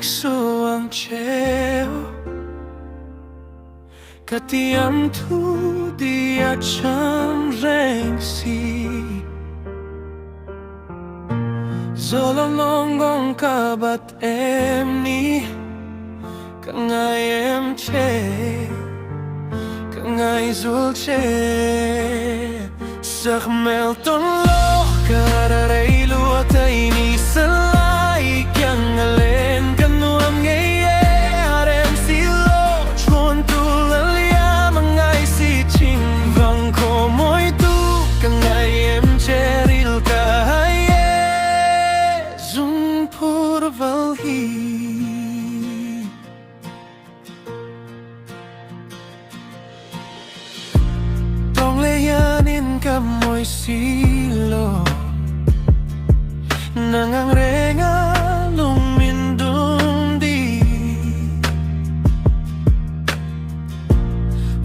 suang cheo Katiam tu dia cham reng si Zololongong kabat em ni Kangai em che Kangai zul che Sak mel ton lo Kararay luatay ni salay Kyang alen kanuam ngaye Arem silo Chuan tulalya Mangay si ching Vang ko moy tu Kangay em cheril kahaye Zung pur valhi Tong leyanin ka moy silo Nangang renga lumindung di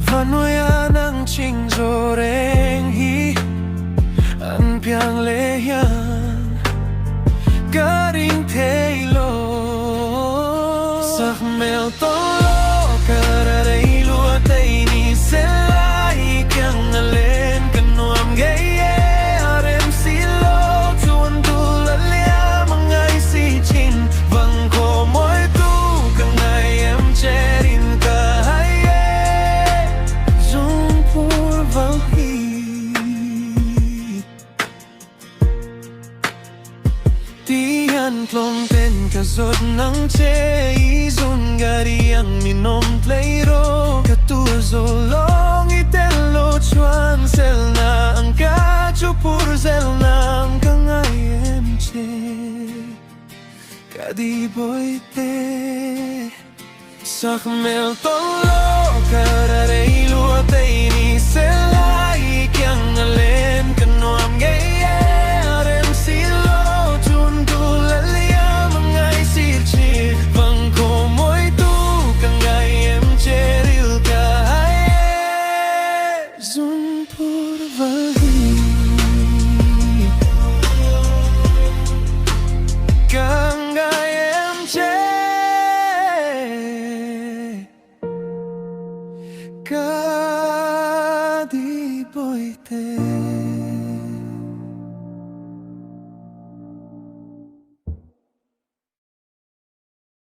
Vanoya nang ching zoreng hi An piang leyan Garing teilo Sak mel tolo Kararay luatay ni selay Kyang alen kanuam gaye Arem silo Tuan tulalya Mangay si chin Vang ko moy tu Kangay em cherin kahaye Zung pur valhi Tiyan plong ten kazot ng che Izun gari ang minom playro Katua zolong itelo chuan sel na ang kachupur sel na ang kangayem che Kadi boy te Sak mel tolo kara